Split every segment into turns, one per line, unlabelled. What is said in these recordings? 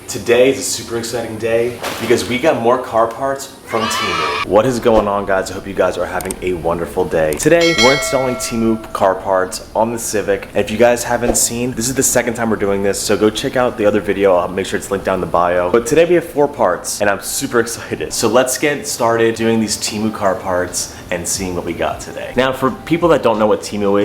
Today is a super exciting day because we got more car parts from Temu. What is going on, guys? I hope you guys are having a wonderful day. Today, we're installing Temu car parts on the Civic. And if you guys haven't seen, this is the second time we're doing this, so go check out the other video. I'll make sure it's linked down in the bio. But today we have 4 parts, and I'm super excited. So let's get started doing these Temu car parts and seeing what we got today. Now, for people that don't know what Temu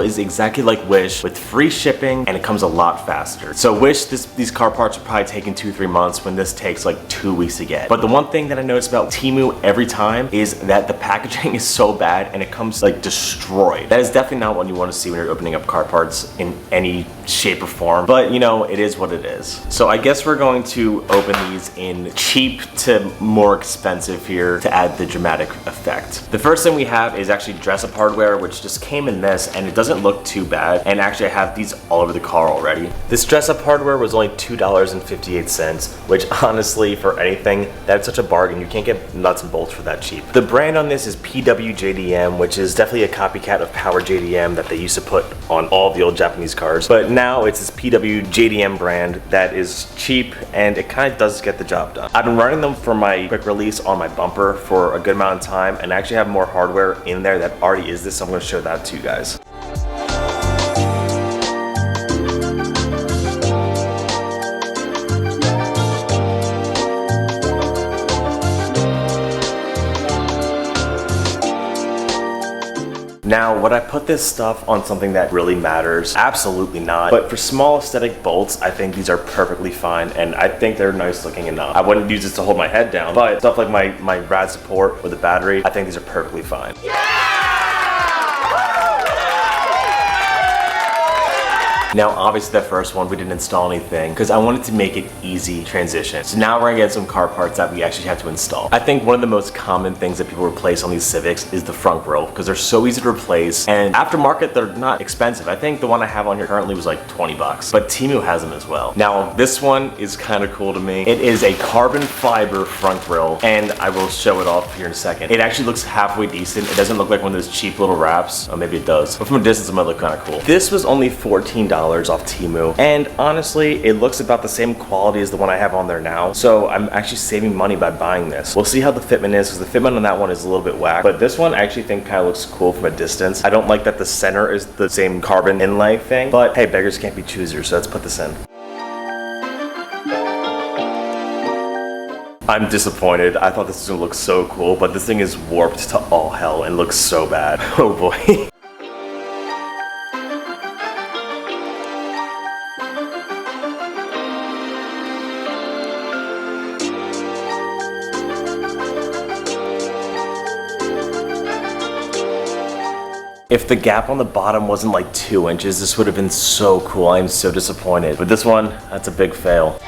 is exactly like Wish with free shipping, and it comes a lot faster. So Wish, these car parts are probably taking 2-3 months when this takes like 2 weeks to get. But the one thing that I noticed about Temu every time is that the packaging is so bad and it comes like destroyed. That is definitely not what you want to see when you're opening up car parts in any shape or form, but you know, it is what it is. So I guess we're going to open these in cheap to more expensive here to add the dramatic effect. The first thing we have is actually dress-up hardware, which just came in this, and it doesn't look too bad, and actually I have these all over the car already. This dress-up hardware was only $2.58, which honestly, for anything, that's such a bargain. You can't get nuts and bolts for that cheap. The brand on this is PWJDM, which is definitely a copycat of Power JDM that they used to put on all the old Japanese cars, but now it's this PWJDM brand that is cheap and it kind of does get the job done. I've been running them for my quick release on my bumper for a good amount of time, and I actually have more hardware in there that already is this, so I'm going to show that to you guys. Now, would I put this stuff on something that really matters? Absolutely not. But for small aesthetic bolts, I think these are perfectly fine, and I think they're nice looking enough. I wouldn't use this to hold my head down, but stuff like my rad support or the battery, I think these are perfectly fine. Now, obviously that first one, we didn't install anything because I wanted to make it easy transition. So now we're gonna get some car parts that we actually have to install. I think one of the most common things that people replace on these Civics is the front grille because they're so easy to replace, and aftermarket, they're not expensive. I think the one I have on here currently was like 20 bucks, but Temu has them as well. Now, this one is kind of cool to me. It is a carbon fiber front grille, and I will show it off here in a second. It actually looks halfway decent. It doesn't look like one of those cheap little wraps. Oh, maybe it does, but from a distance it might look kind of cool. This was only $14 off Temu, and honestly it looks about the same quality as the one I have on there now, so I'm actually saving money by buying this. We'll see how the fitment is, because the fitment on that one is a little bit whack, but this one I actually think kind of looks cool from a distance. I don't like that the center is the same carbon inlay thing, but hey, beggars can't be choosers, so let's put this in. I'm disappointed. I thought this was gonna look so cool, but this thing is warped to all hell and looks so bad. Oh boy. If the gap on the bottom wasn't like 2 inches, this would have been so cool. I am so disappointed. But this one, that's a big fail.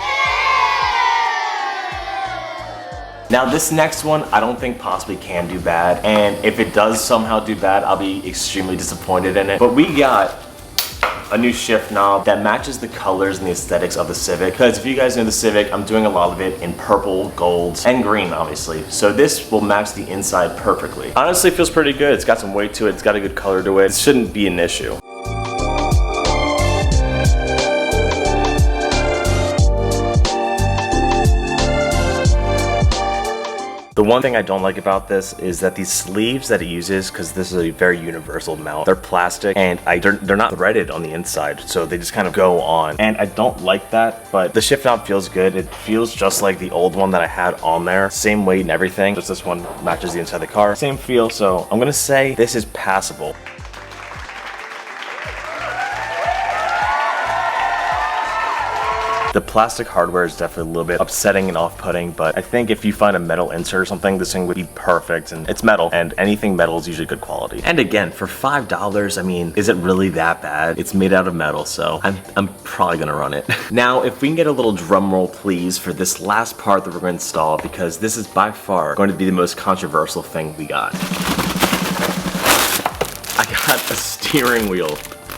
Now this next one, I don't think possibly can do bad. And if it does somehow do bad, I'll be extremely disappointed in it. But we got a new shift knob that matches the colors and the aesthetics of the Civic. Because if you guys know the Civic, I'm doing a lot of it in purple, gold, and green, obviously. So this will match the inside perfectly. Honestly, it feels pretty good. It's got some weight to it. It's got a good color to it. It shouldn't be an issue. The one thing I don't like about this is that these sleeves that it uses, because this is a very universal mount, they're plastic and they're not threaded on the inside, so they just kind of go on. And I don't like that, but the shift knob feels good. It feels just like the old one that I had on there. Same weight and everything, just this one matches the inside of the car. Same feel, so I'm gonna say this is passable. The plastic hardware is definitely a little bit upsetting and off-putting, but I think if you find a metal insert or something, this thing would be perfect. And it's metal, and anything metal is usually good quality. And again, for $5, I mean, is it really that bad? It's made out of metal, so I'm probably gonna run it. Now, if we can get a little drum roll, please, for this last part that we're gonna install, because this is by far going to be the most controversial thing we got. I got a steering wheel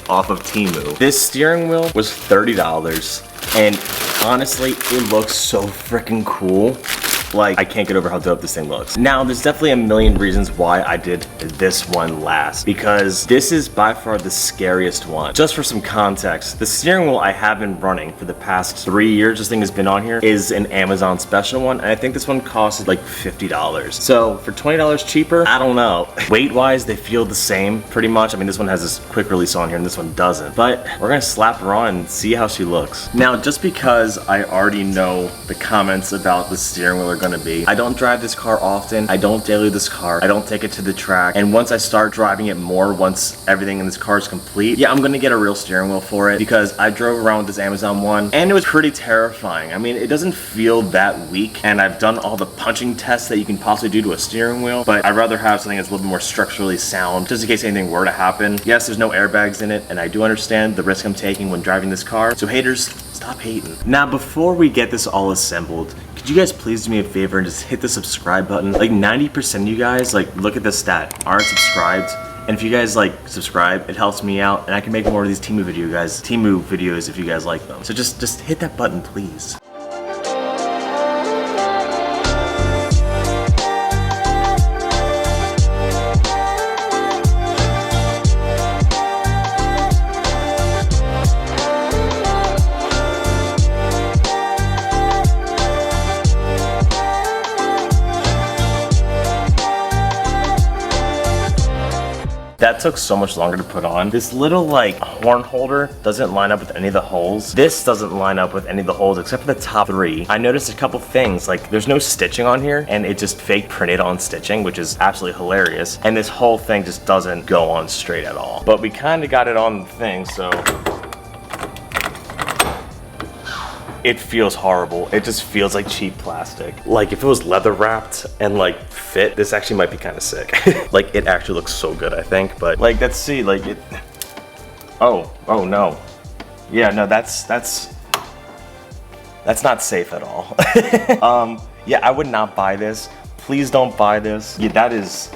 off of Temu. This steering wheel was $30. And honestly, it looks so freaking cool. Like, I can't get over how dope this thing looks. Now, there's definitely a million reasons why I did this one last, because this is by far the scariest one. Just for some context, the steering wheel I have been running for the past 3 years this thing has been on here is an Amazon special one, and I think this one costs like $50. So for $20 cheaper, I don't know. Weight-wise, they feel the same pretty much. I mean, this one has this quick release on here and this one doesn't, but we're gonna slap her on and see how she looks. Now, just because I already know the comments about the steering wheel are gonna be, I don't drive this car often, I don't daily this car, I don't take it to the track, and once I start driving it more, once everything in this car is complete, yeah, I'm gonna get a real steering wheel for it, because I drove around with this Amazon one and it was pretty terrifying. I mean, it doesn't feel that weak, and I've done all the punching tests that you can possibly do to a steering wheel, but I'd rather have something that's a little bit more structurally sound, just in case anything were to happen. Yes, there's no airbags in it, and I do understand the risk I'm taking when driving this car, so haters, stop hating. Now, before we get this all assembled, could you guys please do me a favor and just hit the subscribe button? Like 90% of you guys, like, look at this stat, aren't subscribed. And if you guys like subscribe, it helps me out, and I can make more of these Temu videos if you guys like them. So just hit that button, please. That took so much longer to put on. This little like horn holder doesn't line up with any of the holes. This doesn't line up with any of the holes except for the top 3. I noticed a couple things, like there's no stitching on here, and it just fake printed on stitching, which is absolutely hilarious. And this whole thing just doesn't go on straight at all. But we kind of got it on the thing, so it feels horrible. It just feels like cheap plastic. Like if it was leather wrapped and like fit, this actually might be kind of sick. Like it actually looks so good, I think. But like, let's see, like it. Oh no. Yeah, no, that's not safe at all. Yeah, I would not buy this. Please don't buy this. Yeah, that is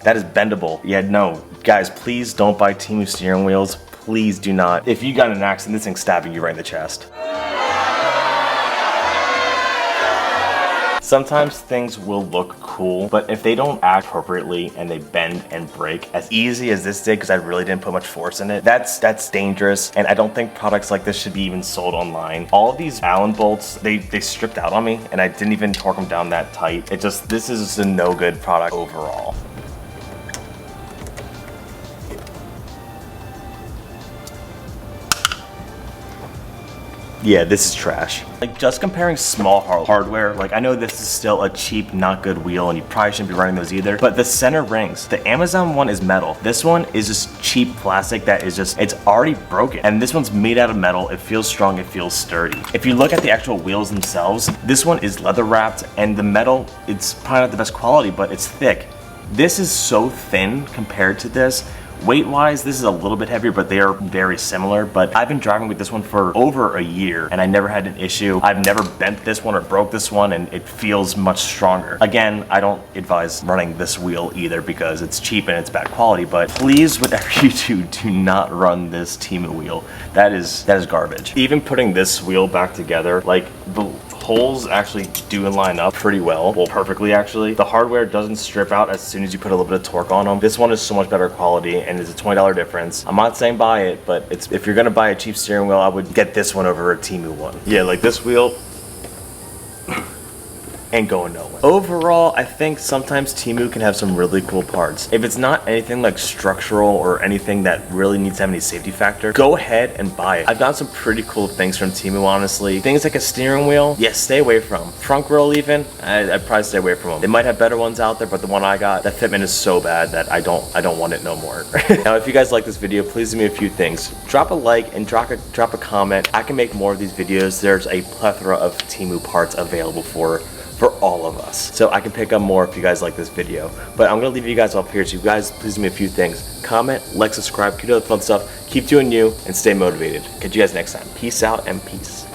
bendable. Yeah, no, guys, please don't buy Temu steering wheels. Please do not. If you got in an accident, this thing's stabbing you right in the chest. Sometimes things will look cool, but if they don't act appropriately and they bend and break as easy as this did, because I really didn't put much force in it, that's dangerous, and I don't think products like this should be even sold online. All of these Allen bolts, they stripped out on me, and I didn't even torque them down that tight. This is just a no good product overall. Yeah, this is trash. Like, just comparing small hardware, like I know this is still a cheap, not good wheel, and you probably shouldn't be running those either, but the center rings, the Amazon one is metal. This one is just cheap plastic that is just, it's already broken. And this one's made out of metal, it feels strong, it feels sturdy. If you look at the actual wheels themselves, this one is leather wrapped, and the metal, it's probably not the best quality, but it's thick. This is so thin compared to this. Weight-wise, this is a little bit heavier, but they are very similar. But I've been driving with this one for over a year, and I never had an issue. I've never bent this one or broke this one, and it feels much stronger. Again, I don't advise running this wheel either because it's cheap and it's bad quality, but please, whatever you do not run this Temu wheel. That is garbage. Even putting this wheel back together, like the holes actually do line up pretty well perfectly actually. The hardware doesn't strip out as soon as you put a little bit of torque on them. This one is so much better quality, and it's a $20 difference. I'm not saying buy it, but if you're gonna buy a cheap steering wheel, I would get this one over a Temu one. Yeah, like this wheel ain't going nowhere. Overall, I think sometimes Temu can have some really cool parts. If it's not anything like structural or anything that really needs to have any safety factor, go ahead and buy it. I've gotten some pretty cool things from Temu, honestly. Things like a steering wheel, yes, stay away from. Front grille even, I'd probably stay away from them. They might have better ones out there, but the one I got, that fitment is so bad that I don't want it no more. Now, if you guys like this video, please do me a few things. Drop a like and drop a comment. I can make more of these videos. There's a plethora of Temu parts available for all of us, so I can pick up more if you guys like this video. But I'm gonna leave you guys off here, so you guys please do me a few things. Comment, like, subscribe, keep doing the fun stuff, keep doing you, and stay motivated. Catch you guys next time. Peace out and peace.